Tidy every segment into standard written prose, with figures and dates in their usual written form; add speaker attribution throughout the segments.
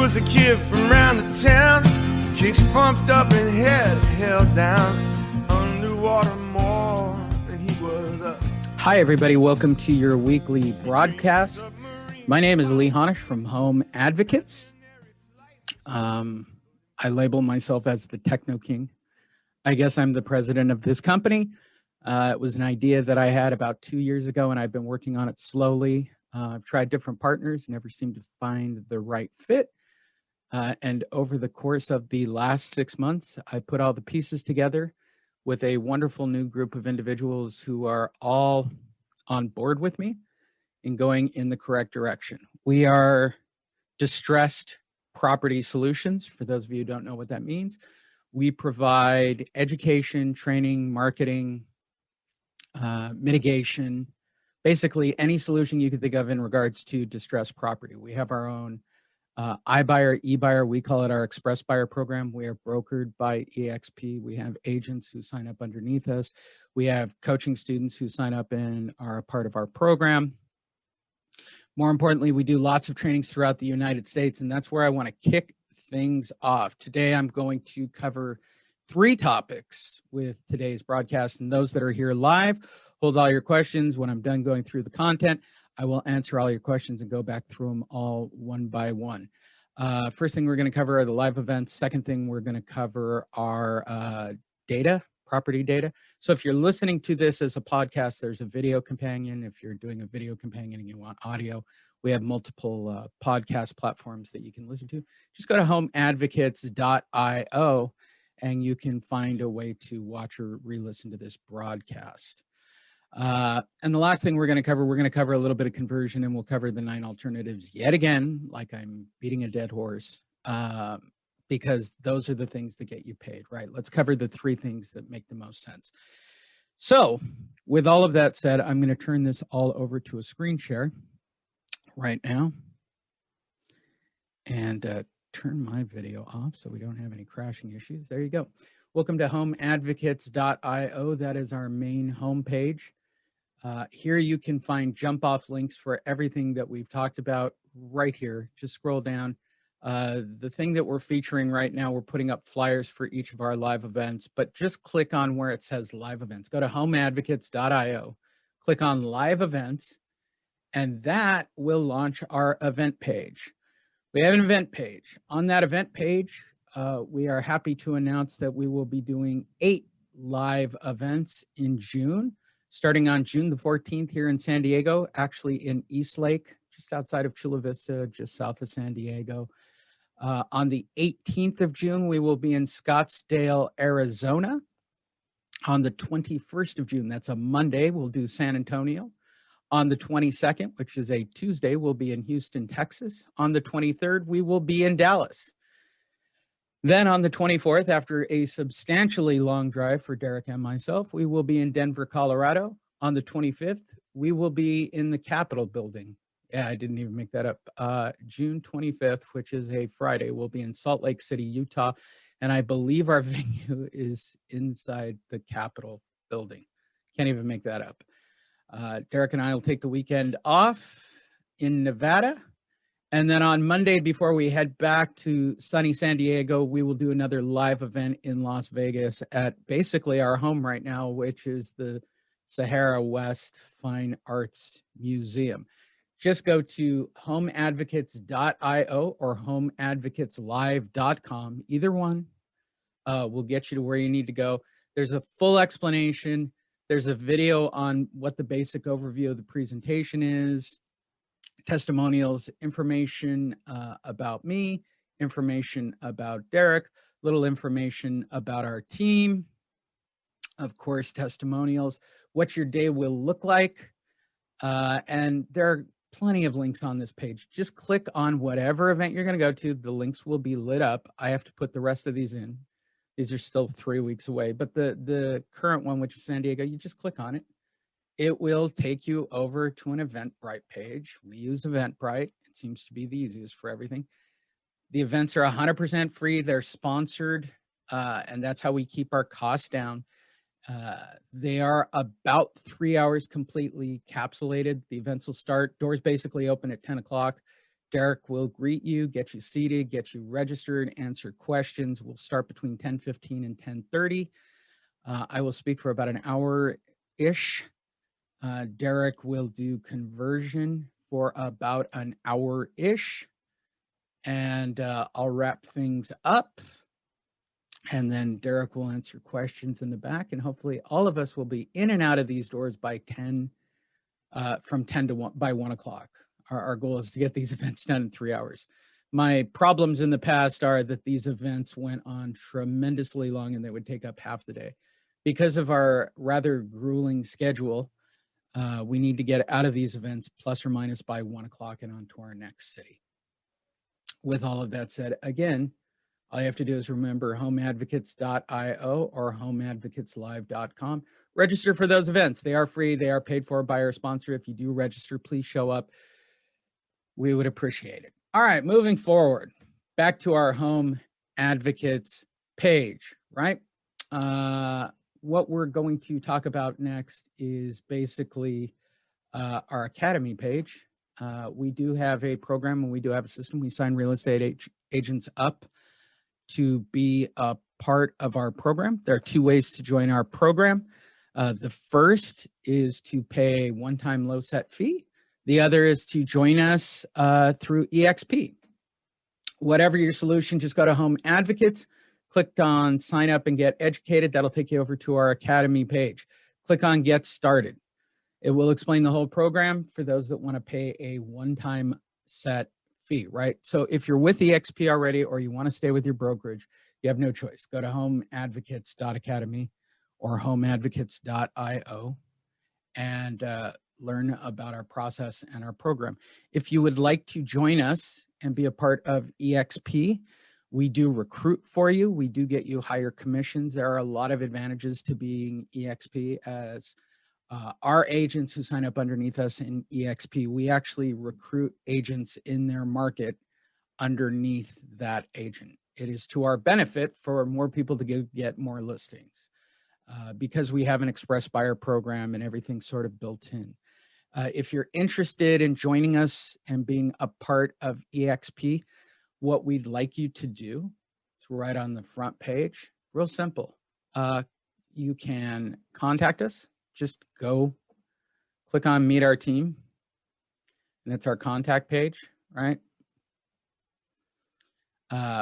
Speaker 1: was a kid from round the town, kicks pumped up and head held down, underwater more than he was up.
Speaker 2: Hi, everybody. Welcome to your weekly broadcast. My name is Lee Honish from Home Advocates. I label myself as the Techno King. I guess I'm the president of this company. It was an idea that I had about 2 years ago, and I've been working on it slowly. I've tried different partners, never seemed to find the right fit. And over the course of the last 6 months, I put all the pieces together with a wonderful new group of individuals who are all on board with me in going in the correct direction. We are distressed property solutions. For those of you who don't know what that means, we provide education, training, marketing, mitigation, basically any solution you could think of in regards to distressed property. We have our own iBuyer, eBuyer, we call it our Express Buyer program. We are brokered by EXP. We have agents who sign up underneath us. We have coaching students who sign up and are a part of our program. More importantly, we do lots of trainings throughout the United States, and that's where I want to kick things off. Today, I'm going to cover 3 topics with today's broadcast, and those that are here live, hold all your questions. When I'm done going through the content, I will answer all your questions and go back through them all one by one. First thing we're going to cover are the live events. Second thing we're going to cover are data, property data. So if you're listening to this as a podcast, there's a video companion. If you're doing a video companion and you want audio, we have multiple podcast platforms that you can listen to. Just go to homeadvocates.io and you can find a way to watch or re-listen to this broadcast. And the last thing we're going to cover a little bit of conversion, and we'll cover the 9 alternatives yet again, like I'm beating a dead horse, because those are the things that get you paid, right? Let's cover the 3 things that make the most sense. So with all of that said, I'm going to turn this all over to a screen share right now and turn my video off so we don't have any crashing issues. There you go. Welcome to homeadvocates.io. That is our main homepage. Here you can find jump off links for everything that we've talked about right here. Just scroll down. The thing that we're featuring right now, we're putting up flyers for each of our live events, but just click on where it says live events. Go to homeadvocates.io, click on live events, and that will launch our event page. We have an event page. On that event page, we are happy to announce that we will be doing 8 live events in June, starting on June the 14th here in San Diego, actually in Eastlake, just outside of Chula Vista, just south of San Diego. On the 18th of June, we will be in Scottsdale, Arizona. On the 21st of June, that's a Monday, we'll do San Antonio. On the 22nd, which is a Tuesday, we'll be in Houston, Texas. On the 23rd, we will be in Dallas. Then on the 24th, after a substantially long drive for Derek and myself, we will be in Denver, Colorado. On the 25th, we will be in the Capitol building. Yeah, I didn't even make that up. June 25th, which is a Friday, we'll be in Salt Lake City, Utah. And I believe our venue is inside the Capitol building. Can't even make that up. Derek and I will take the weekend off in Nevada. And then on Monday, before we head back to sunny San Diego, we will do another live event in Las Vegas at basically our home right now, which is the Sahara West Fine Arts Museum. Just go to homeadvocates.io or homeadvocateslive.com. Either one will get you to where you need to go. There's a full explanation. There's a video on what the basic overview of the presentation is, testimonials, information about me, information about Derek, little information about our team, of course, testimonials, what your day will look like. And there are plenty of links on this page. Just click on whatever event you're going to go to. The links will be lit up. I have to put the rest of these in. These are still 3 weeks away, but the current one, which is San Diego, you just click on it. It will take you over to an Eventbrite page. We use Eventbrite. It seems to be the easiest for everything. The events are 100% free. They're sponsored, and that's how we keep our costs down. They are about 3 hours completely capsulated. The events will start, doors basically open at 10 o'clock. Derek will greet you, get you seated, get you registered, answer questions. We'll start between 10:15 and 10:30. I will speak for about an hour-ish. Derek will do conversion for about an hour-ish. And I'll wrap things up. And then Derek will answer questions in the back. And hopefully all of us will be in and out of these doors by 10, from 10 to 1, by 1 o'clock. Our goal is to get these events done in 3 hours. My problems in the past are that these events went on tremendously long and they would take up half the day. Because of our rather grueling schedule, we need to get out of these events plus or minus by 1 o'clock and on to our next city. With all of that said, again, all you have to do is remember homeadvocates.io or homeadvocateslive.com. Register for those events. They are free. They are paid for by our sponsor. If you do register, please show up. We would appreciate it. All right, moving forward, back to our Home Advocates page, right? What we're going to talk about next is basically our Academy page. We do have a program and we do have a system. We sign real estate agents up to be a part of our program. There are 2 ways to join our program. The first is to pay a one-time low set fee. The other is to join us through EXP. Whatever your solution, just go to Home Advocates, click on sign up and get educated. That'll take you over to our Academy page. Click on get started. It will explain the whole program for those that want to pay a one-time set fee, right? So if you're with EXP already or you want to stay with your brokerage, you have no choice. Go to homeadvocates.academy or homeadvocates.io and learn about our process and our program. If you would like to join us and be a part of EXP, we do recruit for you. We do get you higher commissions. There are a lot of advantages to being EXP as our agents who sign up underneath us in EXP, we actually recruit agents in their market underneath that agent. It is to our benefit for more people to get more listings because we have an express buyer program and everything sort of built in. If you're interested in joining us and being a part of EXP, what we'd like you to do, it's right on the front page, real simple. You can contact us. Just go click on meet our team and it's our contact page, right?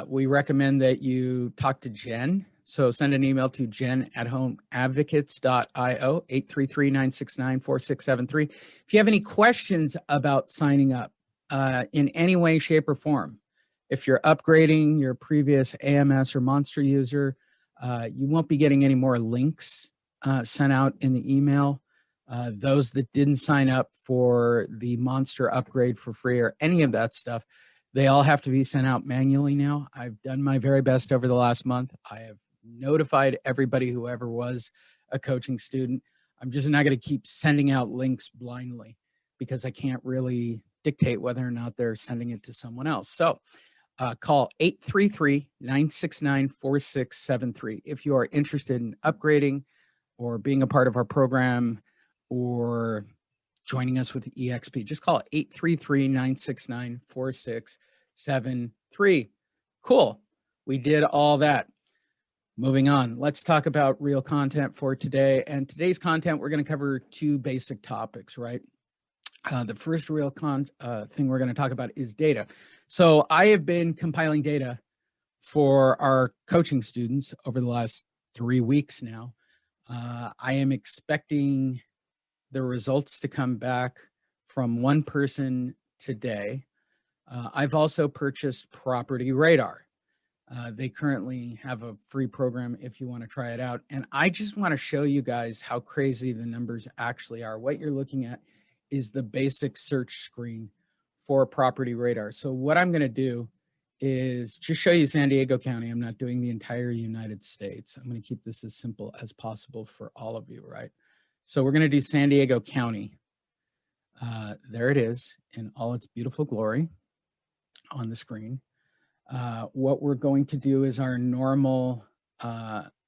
Speaker 2: We recommend that you talk to Jen. So send an email to jen@homeadvocates.io, 833-969-4673. If you have any questions about signing up in any way, shape, or form, if you're upgrading your previous AMS or Monster user, you won't be getting any more links sent out in the email. Those that didn't sign up for the Monster upgrade for free or any of that stuff, they all have to be sent out manually now. I've done my very best over the last month. I have notified everybody who ever was a coaching student. I'm just not going to keep sending out links blindly because I can't really dictate whether or not they're sending it to someone else. So call 833-969-4673 if you are interested in upgrading or being a part of our program or joining us with EXP. Just call 833-969-4673. Cool. We did all that. Moving on. Let's talk about real content for today. And today's content, we're going to cover 2 basic topics, right? The first real thing we're going to talk about is data. So I have been compiling data for our coaching students over the last 3 weeks now. I am expecting the results to come back from one person today. I've also purchased Property Radar. They currently have a free program if you want to try it out. And I just want to show you guys how crazy the numbers actually are. What you're looking at is the basic search screen for Property Radar. So what I'm going to do is just show you San Diego County. I'm not doing the entire United States. I'm going to keep this as simple as possible for all of you, right? So we're going to do San Diego County. There it is in all its beautiful glory on the screen. What we're going to do is our normal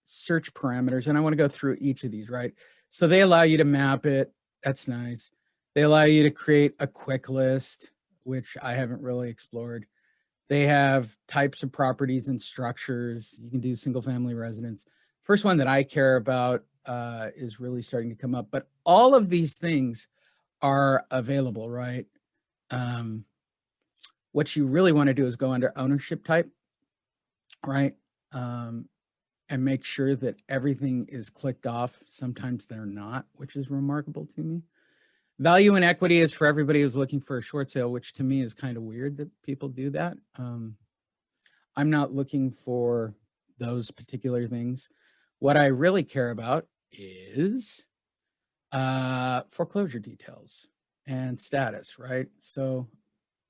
Speaker 2: search parameters. And I want to go through each of these, right? So they allow you to map it. That's nice. They allow you to create a quick list. which I haven't really explored. They have types of properties and structures. You can do single family residence. First one that I care about is really starting to come up, but all of these things are available, right? What you really want to do is go under ownership type, right? And make sure that everything is clicked off. Sometimes they're not, which is remarkable to me. Value and equity is for everybody who's looking for a short sale, which to me is kind of weird that people do that. I'm not looking for those particular things. What I really care about is foreclosure details and status, right? So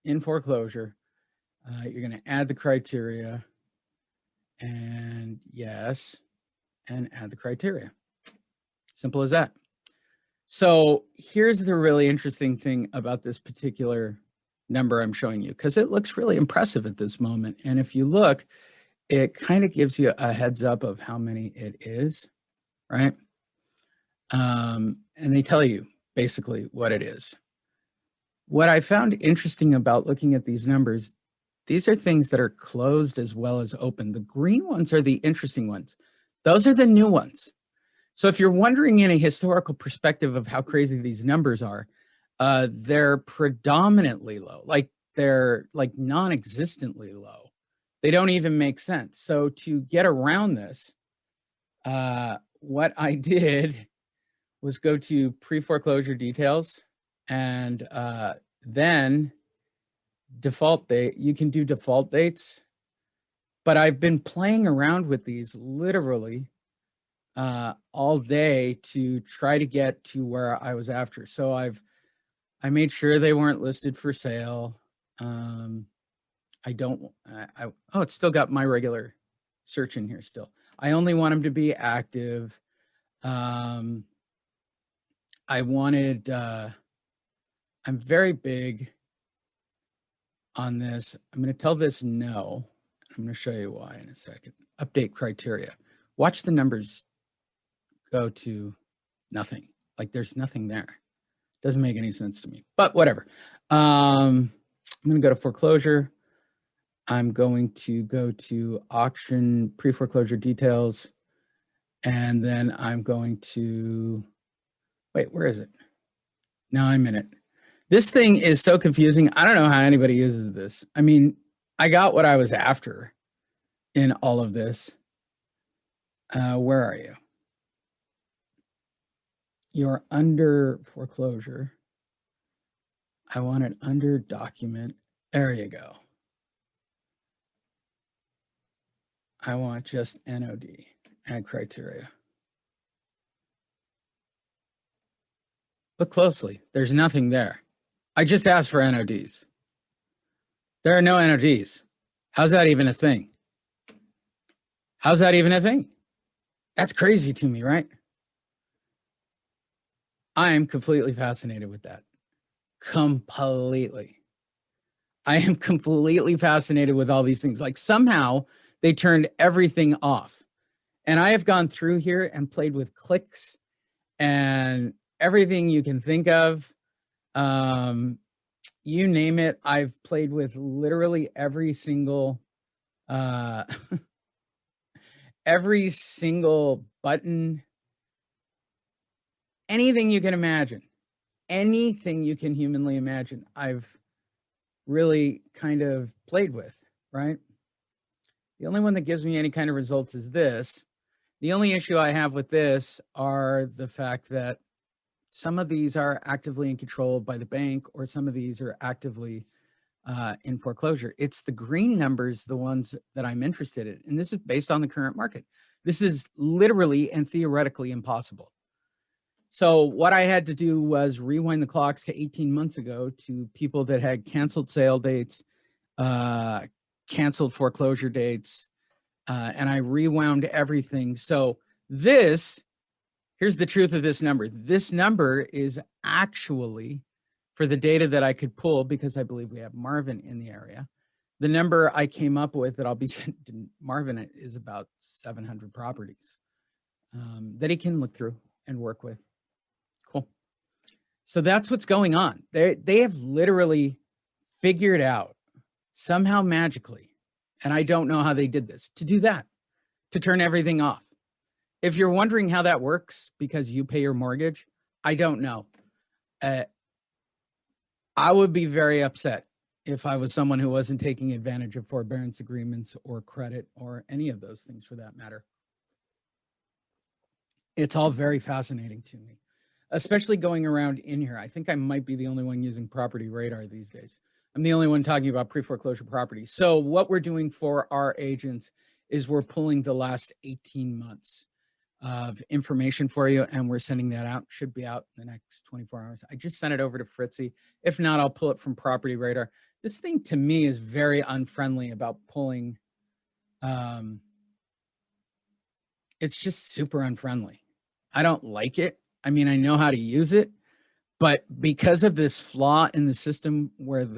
Speaker 2: in foreclosure, you're going to add the criteria and yes, and add the criteria. Simple as that. So here's the really interesting thing about this particular number I'm showing you, because it looks really impressive at this moment. And if you look, it kind of gives you a heads up of how many it is, right? And they tell you basically what it is. What I found interesting about looking at these numbers, these are things that are closed as well as open. The green ones are the interesting ones. Those are the new ones. So if you're wondering in a historical perspective of how crazy these numbers are, they're predominantly low, like they're like non-existently low. They don't even make sense. So to get around this, what I did was go to pre-foreclosure details and then default date. You can do default dates, but I've been playing around with these literally all day to try to get to where I was after. So I made sure they weren't listed for sale. It's still got my regular search in here still. I only want them to be active. I wanted, I'm very big on this. I'm going to tell this no. I'm going to show you why in a second. Update criteria. Watch the numbers go to nothing. Like there's nothing there. Doesn't make any sense to me, but whatever. I'm going to go to foreclosure. I'm going to go to auction pre-foreclosure details. And then I'm going to, wait, where is it? Now I'm in it. This thing is so confusing. I don't know how anybody uses this. I mean, I got what I was after in all of this. Where are you? You're under foreclosure. I want it under document. There you go. I want just NOD, add criteria. Look closely. There's nothing there. I just asked for NODs. There are no NODs. How's that even a thing? How's that even a thing? That's crazy to me, right? I am completely fascinated with that. Completely. I am completely fascinated with all these things. Like somehow they turned everything off. And I have gone through here and played with clicks and everything you can think of. You name it. I've played with literally every single every single button, anything you can imagine, anything you can humanly imagine. I've really kind of played with, right? The only one that gives me any kind of results is this. The only issue I have with this are the fact that some of these are actively controlled by the bank, or some of these are actively in foreclosure. It's the green numbers, the ones that I'm interested in. And this is based on the current market. This is literally and theoretically impossible. So what I had to do was rewind the clocks to 18 months ago to people that had canceled sale dates, canceled foreclosure dates, and I rewound everything. So here's the truth of this number. This number is actually, for the data that I could pull, because I believe we have Marvin in the area, the number I came up with that I'll be sent to Marvin is about 700 properties that he can look through and work with. Cool. So that's what's going on. They have literally figured out somehow magically, and I don't know how they did this, to do that, to turn everything off. If you're wondering how that works because you pay your mortgage, I don't know. I would be very upset if I was someone who wasn't taking advantage of forbearance agreements or credit or any of those things for that matter. It's all very fascinating to me, especially going around in here. I think I might be the only one using Property Radar these days. I'm the only one talking about pre-foreclosure property. So what we're doing for our agents is we're pulling the last 18 months of information for you, and we're sending that out. Should be out in the next 24 hours. I just sent it over to Fritzy. If not, I'll pull it from Property Radar. This thing to me is very unfriendly about pulling. It's just super unfriendly. I don't like it. I mean, I know how to use it, but because of this flaw in the system where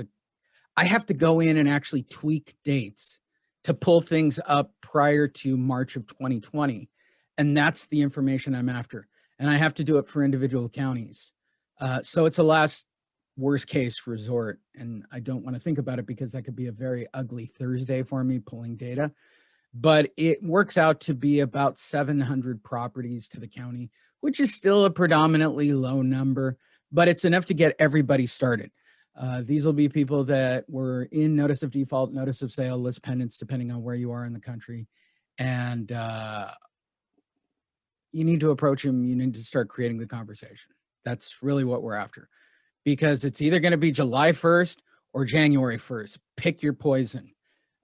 Speaker 2: I have to go in and actually tweak dates to pull things up prior to March of 2020. And that's the information I'm after. And I have to do it for individual counties. So it's a last worst case resort. And I don't want to think about it because that could be a very ugly Thursday for me pulling data. But it works out to be about 700 properties to the county, which is still a predominantly low number, but it's enough to get everybody started. These will be people that were in notice of default, notice of sale, list pendants, depending on where you are in the country. And you need to approach them. You need to start creating the conversation. That's really what we're after, because it's either going to be July 1st or January 1st. Pick your poison.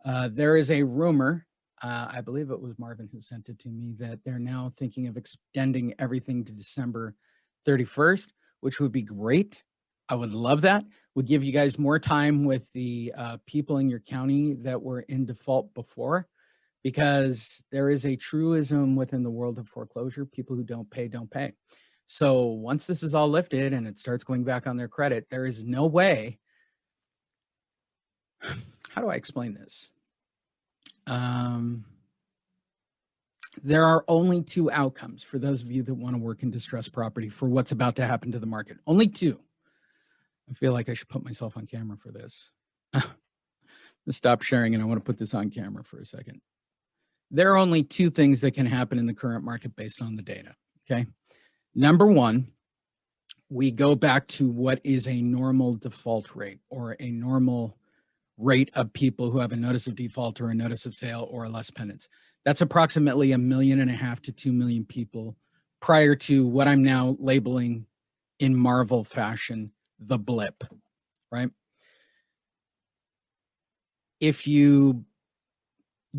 Speaker 2: There is a rumor, I believe it was Marvin who sent it to me, that they're now thinking of extending everything to December 31st, which would be great. I would love that. Would give you guys more time with the people in your county that were in default before, because there is a truism within the world of foreclosure. People who don't pay, don't pay. So once this is all lifted and it starts going back on their credit, there is no way. How do I explain this? There are only two outcomes for those of you that want to work in distressed property for what's about to happen to the market. Only two. I feel like I should put myself on camera for this. Let's stop sharing, and I want to put this on camera for a second. There are only two things that can happen in the current market based on the data, okay? Number one, we go back to what is a normal default rate or a normal rate of people who have a notice of default or a notice of sale or a less pendants. That's approximately 1.5 million to 2 million people prior to what I'm now labeling in Marvel fashion, the blip, right? If you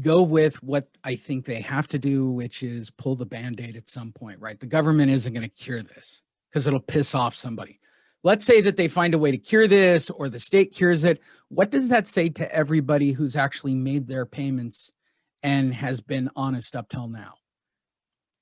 Speaker 2: go with what I think they have to do, which is pull the Band-Aid at some point, right? The government isn't going to cure this because it'll piss off somebody. Let's say that they find a way to cure this or the state cures it. What does that say to everybody who's actually made their payments and has been honest up till now?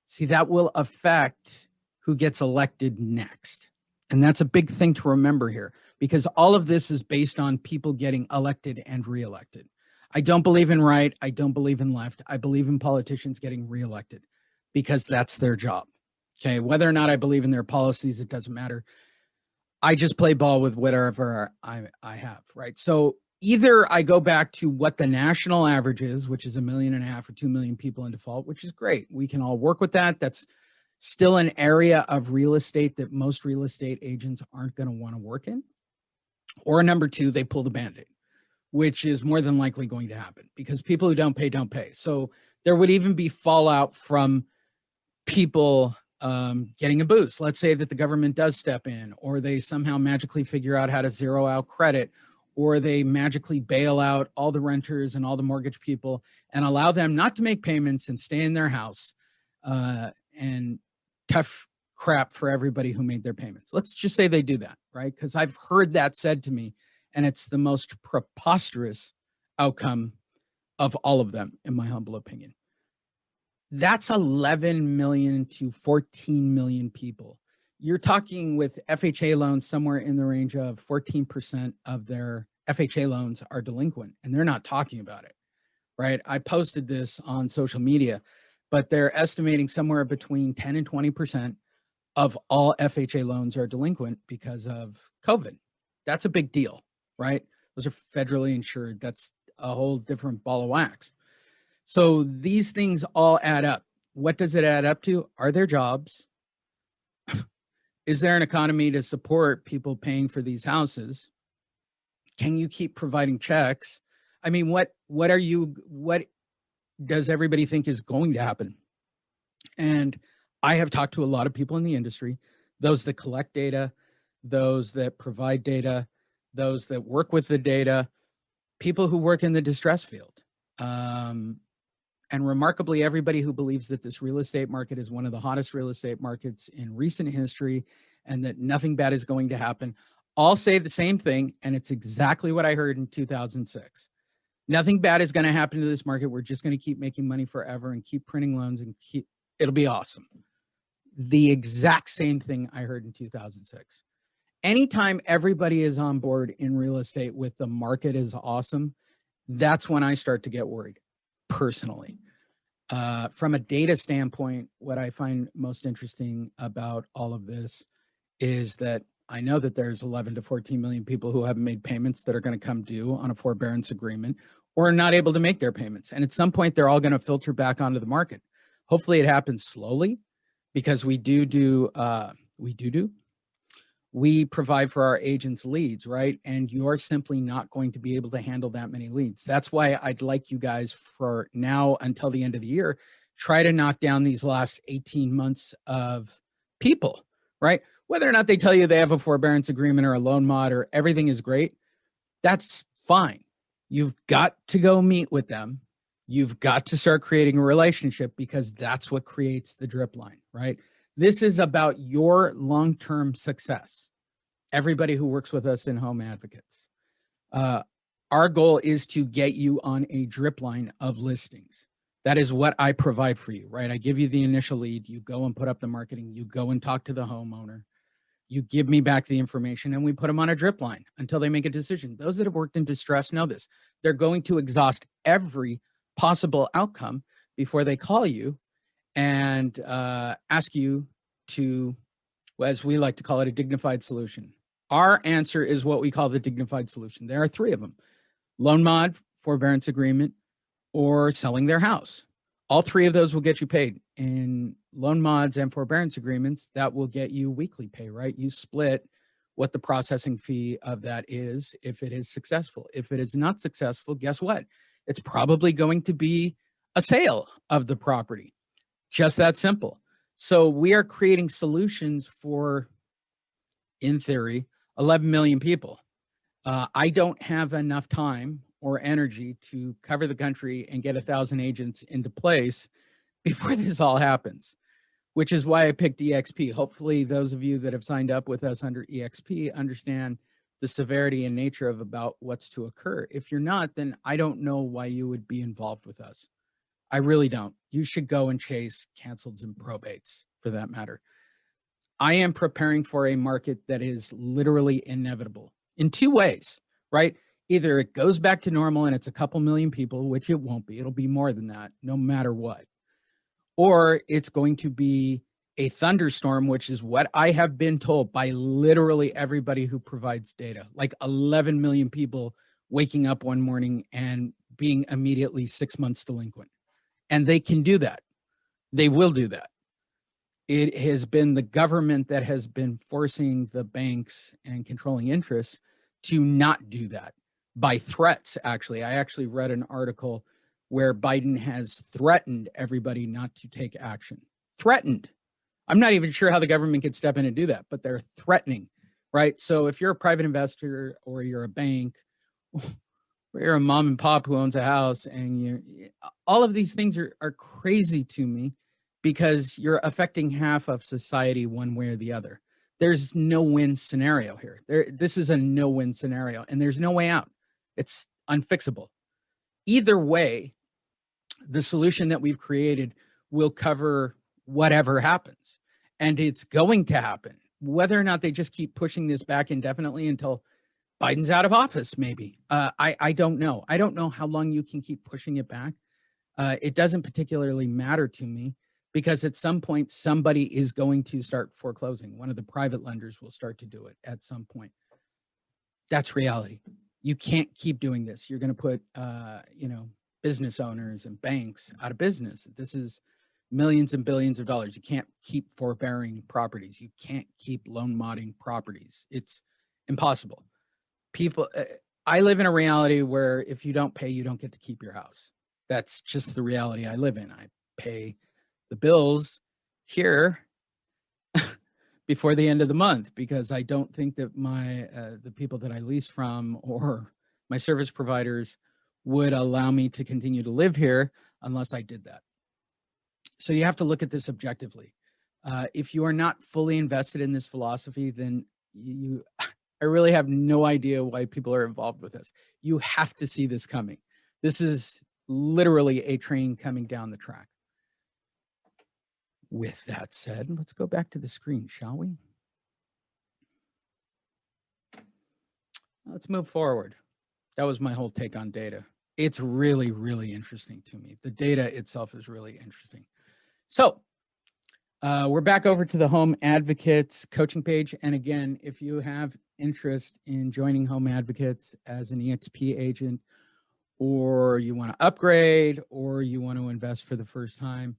Speaker 2: See, that will affect who gets elected next. And that's a big thing to remember here, because all of this is based on people getting elected and reelected. I don't believe in right. I don't believe in left. I believe in politicians getting reelected because that's their job. Okay. Whether or not I believe in their policies, it doesn't matter. I just play ball with whatever I have, right? So either I go back to what the national average is, which is 1.5 million or 2 million people in default, which is great. We can all work with that. That's still an area of real estate that most real estate agents aren't going to want to work in. Or number two, they pull the Band-Aid, which is more than likely going to happen because people who don't pay, don't pay. So there would even be fallout from people getting a boost. Let's say that the government does step in, or they somehow magically figure out how to zero out credit, or they magically bail out all the renters and all the mortgage people and allow them not to make payments and stay in their house. And tough crap for everybody who made their payments. Let's just say they do that, right? Because I've heard that said to me, and it's the most preposterous outcome of all of them, in my humble opinion. That's 11 million to 14 million people. You're talking with FHA loans somewhere in the range of 14% of their FHA loans are delinquent, and they're not talking about it, right? I posted this on social media, but they're estimating somewhere between 10 and 20% of all FHA loans are delinquent because of COVID. That's a big deal, right? Those are federally insured. That's a whole different ball of wax. So these things all add up. What does it add up to? Are there jobs? Is there an economy to support people paying for these houses? Can you keep providing checks? I mean, what does everybody think is going to happen? And I have talked to a lot of people in the industry, those that collect data, those that provide data, those that work with the data, people who work in the distress field. And remarkably, everybody who believes that this real estate market is one of the hottest real estate markets in recent history and that nothing bad is going to happen, all say the same thing. And it's exactly what I heard in 2006. Nothing bad is going to happen to this market. We're just going to keep making money forever and keep printing loans and it'll be awesome. The exact same thing I heard in 2006. Anytime everybody is on board in real estate with the market is awesome, that's when I start to get worried personally. From a data standpoint, what I find most interesting about all of this is that I know that there's 11 to 14 million people who haven't made payments that are going to come due on a forbearance agreement or are not able to make their payments. And at some point, they're all going to filter back onto the market. Hopefully it happens slowly because we provide for our agents leads, right? And you're simply not going to be able to handle that many leads. That's why I'd like you guys for now until the end of the year, try to knock down these last 18 months of people, right? Whether or not they tell you they have a forbearance agreement or a loan mod or everything is great, that's fine. You've got to go meet with them. You've got to start creating a relationship because that's what creates the drip line, right? This is about your long-term success. Everybody who works with us in Home Advocates. Our goal is to get you on a drip line of listings. That is what I provide for you, right? I give you the initial lead. You go and put up the marketing. You go and talk to the homeowner. You give me back the information and we put them on a drip line until they make a decision. Those that have worked in distress know this. They're going to exhaust every possible outcome before they call you and ask you to, as we like to call it, a dignified solution. Our answer is what we call the dignified solution. There are three of them: loan mod, forbearance agreement, or selling their house. All three of those will get you paid. In loan mods and forbearance agreements, that will get you weekly pay, right? You split what the processing fee of that is if it is successful. If it is not successful, guess what? It's probably going to be a sale of the property. Just that simple. So we are creating solutions for, in theory, 11 million people. I don't have enough time or energy to cover the country and get 1,000 agents into place before this all happens, which is why I picked EXP. Hopefully those of you that have signed up with us under EXP understand the severity and nature of about what's to occur. If you're not, then I don't know why you would be involved with us. I really don't. You should go and chase canceleds and probates for that matter. I am preparing for a market that is literally inevitable in two ways, right? Either it goes back to normal and it's a couple million people, which it won't be. It'll be more than that, no matter what. Or it's going to be a thunderstorm, which is what I have been told by literally everybody who provides data, like 11 million people waking up one morning and being immediately 6 months delinquent. And they can do that. They will do that. It has been the government that has been forcing the banks and controlling interests to not do that by threats, actually. I actually read an article where Biden has threatened everybody not to take action. Threatened. I'm not even sure how the government could step in and do that, but they're threatening, right? So if you're a private investor or you're a bank or you're a mom and pop who owns a house, and all of these things are crazy to me because you're affecting half of society one way or the other. There's no win scenario here. This is a no-win scenario, and there's no way out. It's unfixable. Either way, the solution that we've created will cover whatever happens. And it's going to happen. Whether or not they just keep pushing this back indefinitely until Biden's out of office, maybe. I don't know. I don't know how long you can keep pushing it back. It doesn't particularly matter to me because at some point, somebody is going to start foreclosing. One of the private lenders will start to do it at some point. That's reality. You can't keep doing this. You're going to put, business owners and banks out of business. This is millions and billions of dollars. You can't keep forbearing properties. You can't keep loan modding properties. It's impossible. People, I live in a reality where if you don't pay, you don't get to keep your house. That's just the reality I live in. I pay the bills here before the end of the month because I don't think that the people that I lease from or my service providers would allow me to continue to live here unless I did that. So you have to look at this objectively. If you are not fully invested in this philosophy, then I really have no idea why people are involved with this. You have to see this coming. This is literally a train coming down the track. With that said, let's go back to the screen, shall we? Let's move forward. That was my whole take on data. It's really, really interesting to me. The data itself is really interesting. So we're back over to the Home Advocates coaching page. And again, if you have interest in joining Home Advocates as an EXP agent, or you want to upgrade, or you want to invest for the first time,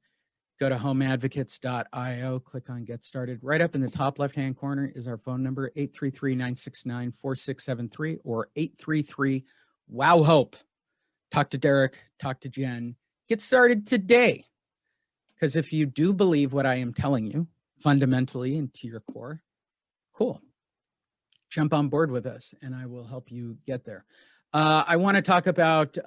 Speaker 2: go to homeadvocates.io, click on Get Started. Right up in the top left-hand corner is our phone number, 833-969-4673 or 833-WOW-HOPE. Talk to Derek, talk to Jen. Get started today. Because if you do believe what I am telling you, fundamentally and to your core, cool. Jump on board with us and I will help you get there. I want to talk about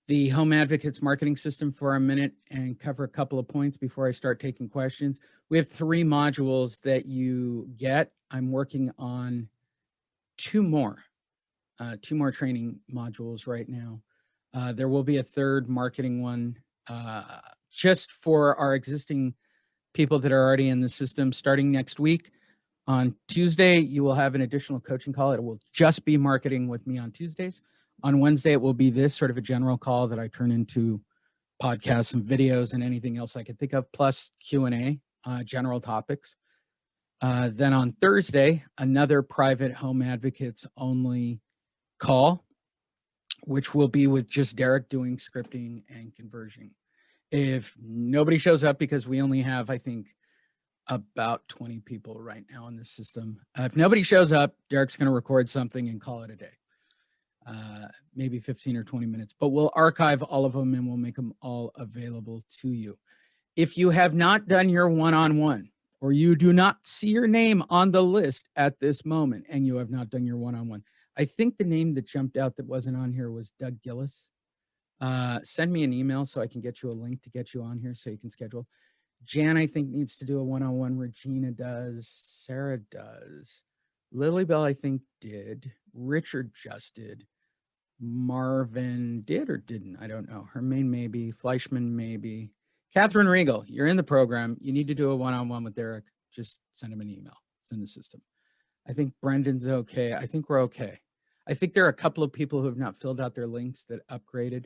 Speaker 2: the Home Advocates marketing system for a minute and cover a couple of points before I start taking questions. We have 3 modules that you get. I'm working on 2 more training modules right now. There will be a 3rd marketing one just for our existing people that are already in the system starting next week. On Tuesday, you will have an additional coaching call. It will just be marketing with me on Tuesdays. On Wednesday, it will be this sort of a general call that I turn into podcasts and videos and anything else I could think of, plus Q&A, general topics. Then on Thursday, another private Home Advocates only call, which will be with just Derek doing scripting and conversion. If nobody shows up, because we only have, I think, about 20 people right now in the system. If nobody shows up, Derek's going to record something and call it a day. Maybe 15 or 20 minutes, but we'll archive all of them and we'll make them all available to you. If you have not done your one-on-one or you do not see your name on the list at this moment and you have not done your one-on-one, I think the name that jumped out that wasn't on here was Doug Gillis. Send me an email so I can get you a link to get you on here so you can schedule. Jan, I think, needs to do a one-on-one. Regina does. Sarah does. Lilybell, I think, did. Richard just did. Marvin did or didn't. I don't know. Hermaine, maybe. Fleischman, maybe. Catherine Regal, you're in the program. You need to do a one-on-one with Derek. Just send him an email. It's in the system. I think Brendan's okay. I think we're okay. I think there are a couple of people who have not filled out their links that upgraded.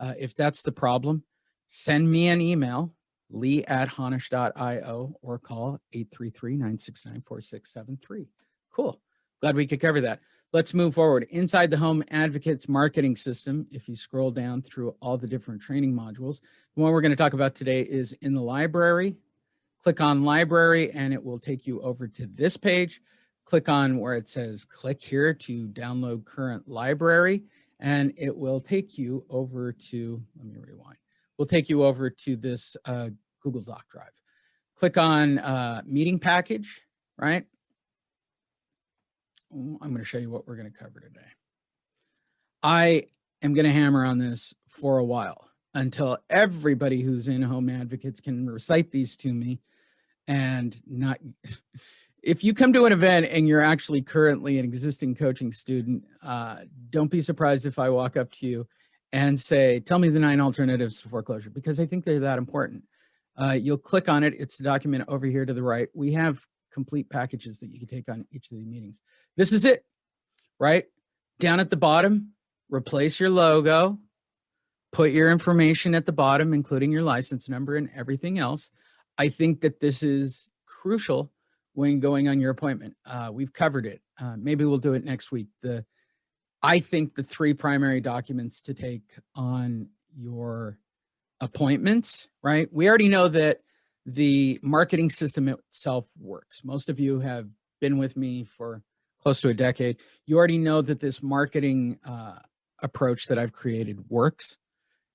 Speaker 2: If that's the problem, send me an email, lee@honish.io, or call 833-969-4673. Cool. Glad we could cover that. Let's move forward. Inside the Home Advocates marketing system, if you scroll down through all the different training modules, the one we're going to talk about today is in the library. Click on library and it will take you over to this page. Click on where it says click here to download current library, and it will take you over to, let me rewind. We'll take you over to this Google Doc drive. Click on meeting package, right? I'm going to show you what we're going to cover today. I am going to hammer on this for a while until everybody who's in Home Advocates can recite these to me and not... If you come to an event and you're actually currently an existing coaching student, don't be surprised if I walk up to you and say, tell me the 9 alternatives to foreclosure, because I think they're that important. You'll click on it. It's the document over here to the right. We have complete packages that you can take on each of the meetings. This is it, right? Down at the bottom, replace your logo, put your information at the bottom, including your license number and everything else. I think that this is crucial when going on your appointment. We've covered it. Maybe we'll do it next week. The I think the 3 primary documents to take on your appointments, right? We already know that the marketing system itself works. Most of you have been with me for close to a decade. You already know that this marketing approach that I've created works.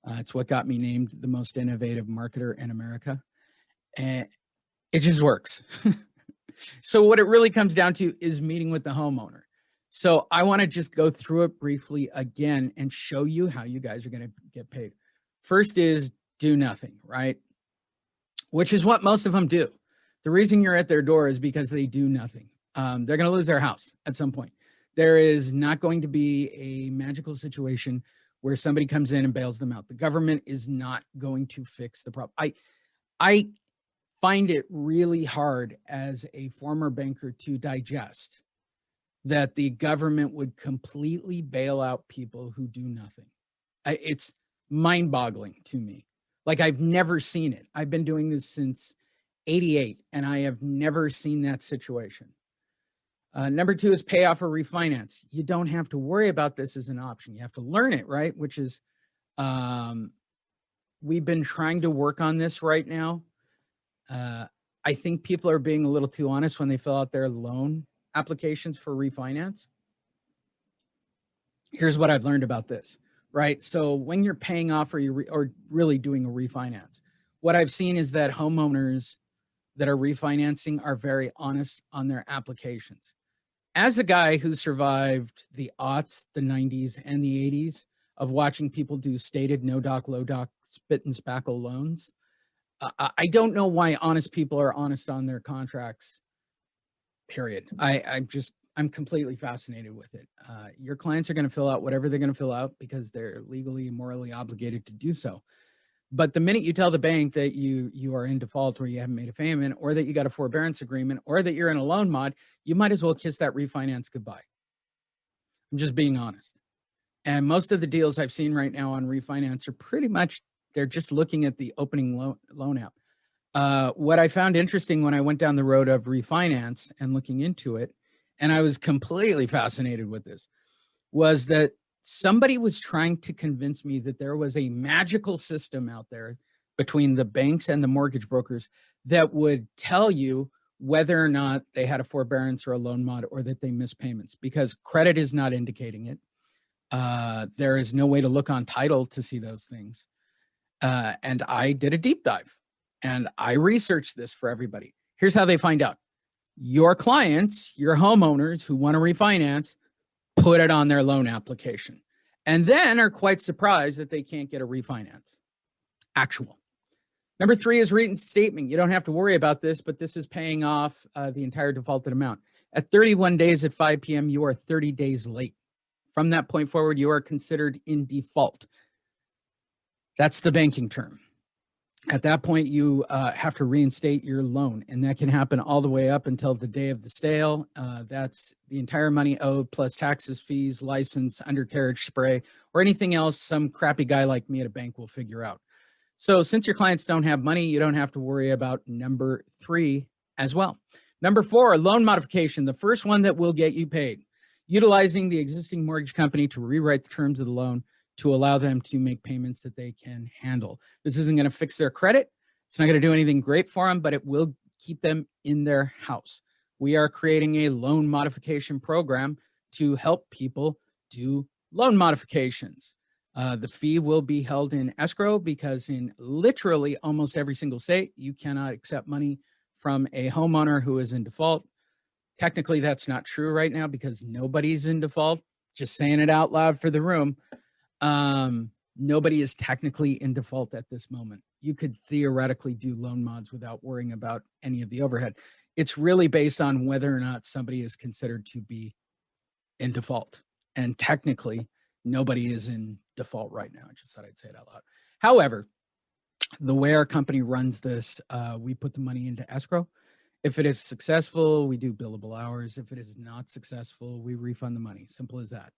Speaker 2: It's what got me named the most innovative marketer in America. And it just works. So what it really comes down to is meeting with the homeowner. So I want to just go through it briefly again and show you how you guys are going to get paid. First is do nothing, right? Which is what most of them do. The reason you're at their door is because they do nothing. They're going to lose their house at some point. There is not going to be a magical situation where somebody comes in and bails them out. The government is not going to fix the problem. I find it really hard as a former banker to digest that the government would completely bail out people who do nothing. It's mind-boggling to me. Like, I've never seen it. I've been doing this since 88, and I have never seen that situation. Number 2 is pay off or refinance. You don't have to worry about this as an option. You have to learn it, right? Which is, we've been trying to work on this right now. I think people are being a little too honest when they fill out their loan applications for refinance. Here's what I've learned about this, right? So when you're paying off or really doing a refinance, what I've seen is that homeowners that are refinancing are very honest on their applications. As a guy who survived the aughts, the 90s, and the 80s of watching people do stated no doc, low doc, spit and spackle loans, I don't know why honest people are honest on their contracts, period. I'm completely fascinated with it. Your clients are going to fill out whatever they're going to fill out because they're legally and morally obligated to do so. But the minute you tell the bank that you are in default or you haven't made a payment or that you got a forbearance agreement or that you're in a loan mod, you might as well kiss that refinance goodbye. I'm just being honest. And most of the deals I've seen right now on refinance are pretty much, they're just looking at the opening loan app. What I found interesting when I went down the road of refinance and looking into it, and I was completely fascinated with this, was that somebody was trying to convince me that there was a magical system out there between the banks and the mortgage brokers that would tell you whether or not they had a forbearance or a loan mod or that they missed payments, because credit is not indicating it. There is no way to look on title to see those things. And I did a deep dive and I researched this for everybody. Here's how they find out. Your clients, your homeowners who want to refinance, put it on their loan application and then are quite surprised that they can't get a refinance. Actual. Number 3 is reinstatement. You don't have to worry about this, but this is paying off the entire defaulted amount. At 31 days at 5 p.m., you are 30 days late. From that point forward, you are considered in default. That's the banking term. At that point, you have to reinstate your loan, and that can happen all the way up until the day of the sale. That's the entire money owed plus taxes, fees, license, undercarriage spray, or anything else some crappy guy like me at a bank will figure out. So since your clients don't have money, you don't have to worry about number 3 as well. Number 4, loan modification, the first one that will get you paid. Utilizing the existing mortgage company to rewrite the terms of the loan to allow them to make payments that they can handle. This isn't going to fix their credit. It's not going to do anything great for them, but it will keep them in their house. We are creating a loan modification program to help people do loan modifications. The fee will be held in escrow because in literally almost every single state, you cannot accept money from a homeowner who is in default. Technically, that's not true right now because nobody's in default. Just saying it out loud for the room. Nobody is technically in default at this moment. You could theoretically do loan mods without worrying about any of the overhead. It's really based on whether or not somebody is considered to be in default. And technically, nobody is in default right now. I just thought I'd say it out loud. However, the way our company runs this, we put the money into escrow. If it is successful, we do billable hours. If it is not successful, we refund the money. Simple as that.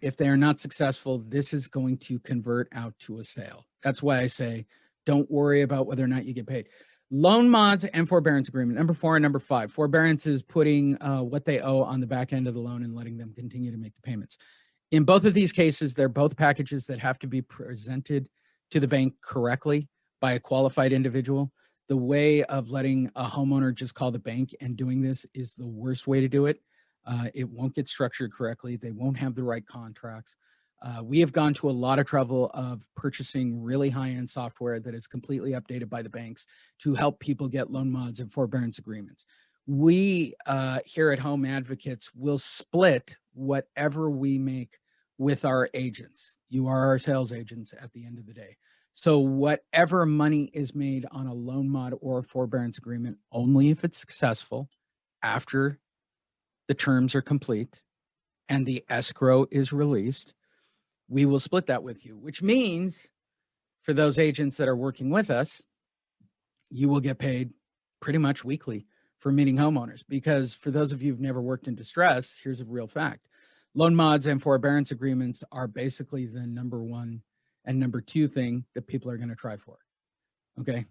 Speaker 2: If they are not successful, this is going to convert out to a sale. That's why I say, don't worry about whether or not you get paid. Loan mods and forbearance agreement. Number 4 and number 5. Forbearance is putting what they owe on the back end of the loan and letting them continue to make the payments. In both of these cases, they're both packages that have to be presented to the bank correctly by a qualified individual. The way of letting a homeowner just call the bank and doing this is the worst way to do it. It won't get structured correctly. They won't have the right contracts. We have gone to a lot of trouble of purchasing really high-end software that is completely updated by the banks to help people get loan mods and forbearance agreements. We here at Home Advocates will split whatever we make with our agents. You are our sales agents at the end of the day. So whatever money is made on a loan mod or a forbearance agreement, only if it's successful after the terms are complete and the escrow is released, we will split that with you, which means for those agents that are working with us, you will get paid pretty much weekly for meeting homeowners. Because for those of you who've never worked in distress, here's a real fact. Loan mods and forbearance agreements are basically the number 1 and number 2 thing that people are going to try for. Okay,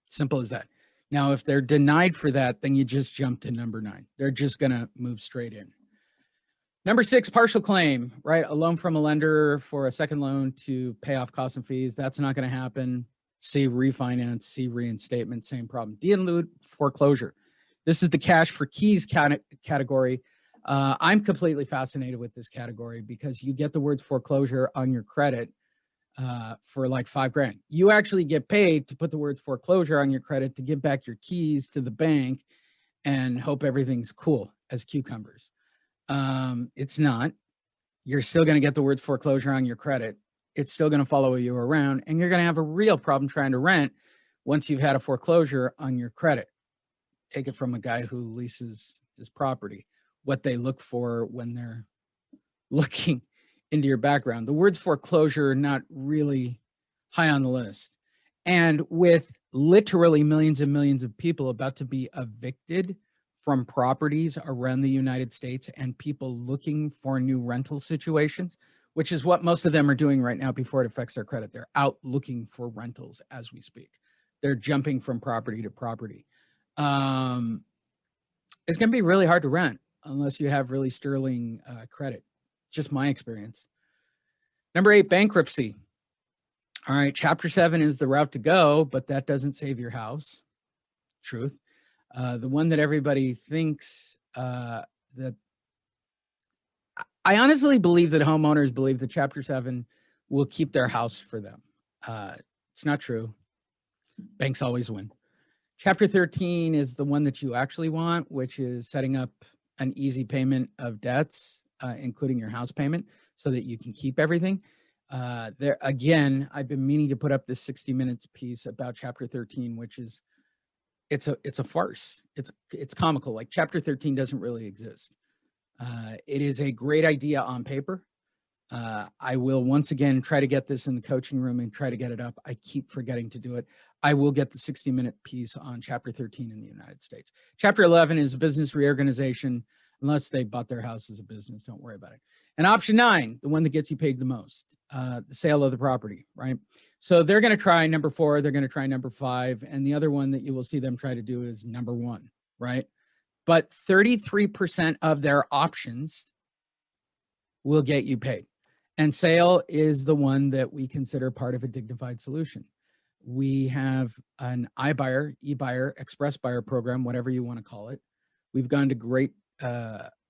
Speaker 2: simple as that. Now, if they're denied for that, then you just jump to number 9. They're just going to move straight in. Number 6, partial claim, right? A loan from a lender for a second loan to pay off costs and fees. That's not going to happen. See refinance, see reinstatement, same problem. D in lieu foreclosure. This is the cash for keys category. I'm completely fascinated with this category because you get the words foreclosure on your credit for like $5,000. You actually get paid to put the words foreclosure on your credit to give back your keys to the bank and hope everything's cool as cucumbers. It's not. You're still going to get the words foreclosure on your credit. It's still going to follow you around, and you're going to have a real problem trying to rent once you've had a foreclosure on your credit. Take it from a guy who leases his property, what they look for when they're looking into your background. The words foreclosure are not really high on the list. And with literally millions and millions of people about to be evicted from properties around the United States and people looking for new rental situations, which is what most of them are doing right now before it affects their credit. They're out looking for rentals as we speak. They're jumping from property to property. It's going to be really hard to rent unless you have really sterling credit. Just my experience. Number 8, bankruptcy. All right, Chapter 7 is the route to go, but that doesn't save your house. Truth. The one that everybody thinks that I honestly believe that homeowners believe that Chapter 7 will keep their house for them. It's not true. Banks always win. Chapter 13 is the one that you actually want, which is setting up an easy payment of debts, including your house payment, so that you can keep everything. There again, I've been meaning to put up this 60 minutes piece about Chapter 13, which is it's a farce. It's comical. Like Chapter 13 doesn't really exist. It is a great idea on paper. I will once again try to get this in the coaching room and try to get it up. I keep forgetting to do it. I will get the 60-minute piece on Chapter 13 in the United States. Chapter 11 is business reorganization. Unless they bought their house as a business, don't worry about it. And option 9, the one that gets you paid the most, the sale of the property, right? So they're going to try number 4, they're going to try number 5, and the other one that you will see them try to do is number 1, right? But 33% of their options will get you paid. And sale is the one that we consider part of a dignified solution. We have an iBuyer, eBuyer, Express Buyer program, whatever you want to call it. We've gone to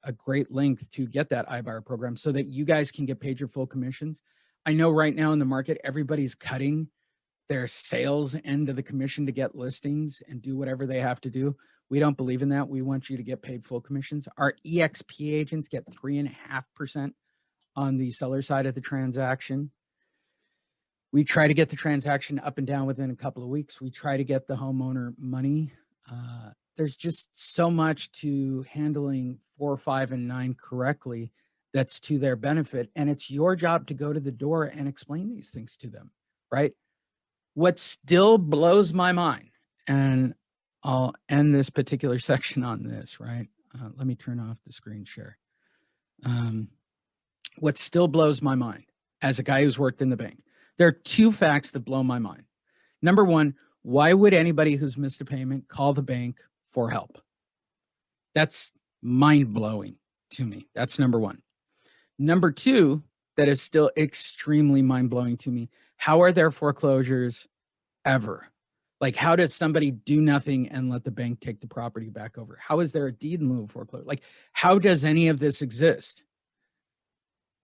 Speaker 2: a great length to get that iBuyer program so that you guys can get paid your full commissions. I know right now in the market, everybody's cutting their sales end of the commission to get listings and do whatever they have to do. We don't believe in that. We want you to get paid full commissions. Our EXP agents get 3.5% on the seller side of the transaction. We try to get the transaction up and down within a couple of weeks. We try to get the homeowner money. There's just so much to handling 4, 5, and 9 correctly that's to their benefit. And it's your job to go to the door and explain these things to them, right? What still blows my mind, and I'll end this particular section on this, right? Let me turn off the screen share. What still blows my mind as a guy who's worked in the bank, there are 2 facts that blow my mind. Number 1, Why would anybody who's missed a payment call the bank for help? That's mind-blowing to me. That's number one. Number two, that is still extremely mind-blowing to me. How are there foreclosures ever? Like, how does somebody do nothing and let the bank take the property back over? How is there a deed in lieu of foreclosure? Like, how does any of this exist?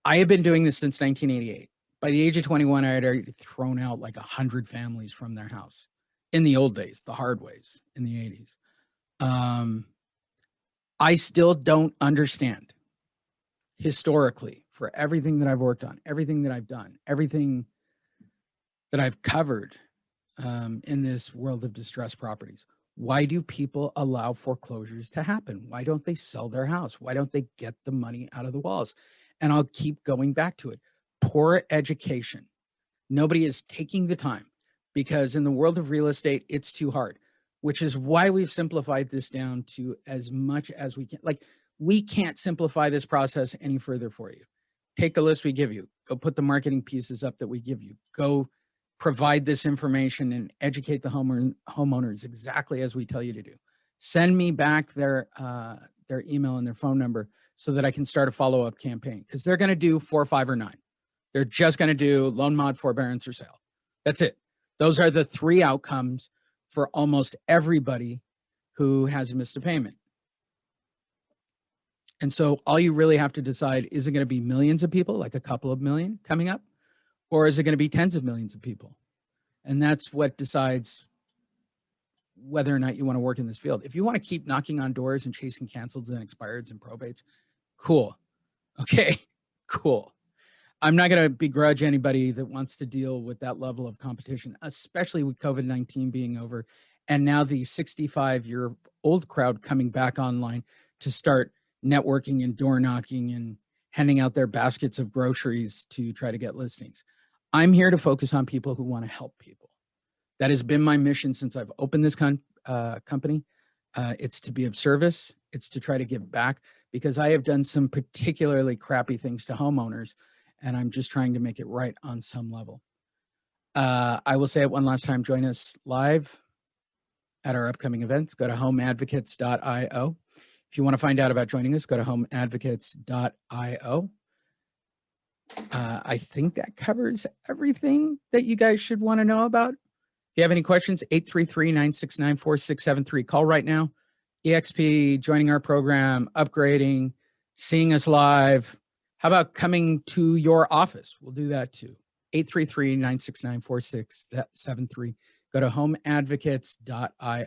Speaker 2: I have been doing this since 1988. By the age of 21, I had already thrown out like 100 families from their house in the old days, the hard ways in the 80s. I still don't understand historically, for everything that I've worked on, everything that I've done, everything that I've covered in this world of distressed properties. Why do people allow foreclosures to happen? Why don't they sell their house? Why don't they get the money out of the walls? And I'll keep going back to it. Poor education. Nobody is taking the time, because in the world of real estate, it's too hard, which is why we've simplified this down to as much as we can. Like, we can't simplify this process any further for you. Take the list we give you. Go put the marketing pieces up that we give you. Go provide this information and educate the homeowners exactly as we tell you to do. Send me back their email and their phone number so that I can start a follow-up campaign, because they're going to do 4, 5, or 9. They're just going to do loan mod, forbearance, or sale. That's it. Those are the 3 outcomes for almost everybody who has missed a payment. And so all you really have to decide, is it going to be millions of people, like a couple of million coming up, or is it going to be tens of millions of people? And that's what decides whether or not you want to work in this field. If you want to keep knocking on doors and chasing canceleds and expireds and probates, cool. Okay, cool. I'm not going to begrudge anybody that wants to deal with that level of competition, especially with COVID-19 being over, and now the 65-year-old crowd coming back online to start networking and door knocking and handing out their baskets of groceries to try to get listings. I'm here to focus on people who want to help people. That has been my mission since I've opened this company. It's to be of service. It's to try to give back, because I have done some particularly crappy things to homeowners, and I'm just trying to make it right on some level. I will say it one last time. Join us live at our upcoming events. Go to homeadvocates.io. If you want to find out about joining us, go to homeadvocates.io. I think that covers everything that you guys should want to know about. If you have any questions, 833-969-4673. Call right now. EXP, joining our program, upgrading, seeing us live. How about coming to your office? We'll do that too. 833-969-4673. Go to homeadvocates.io.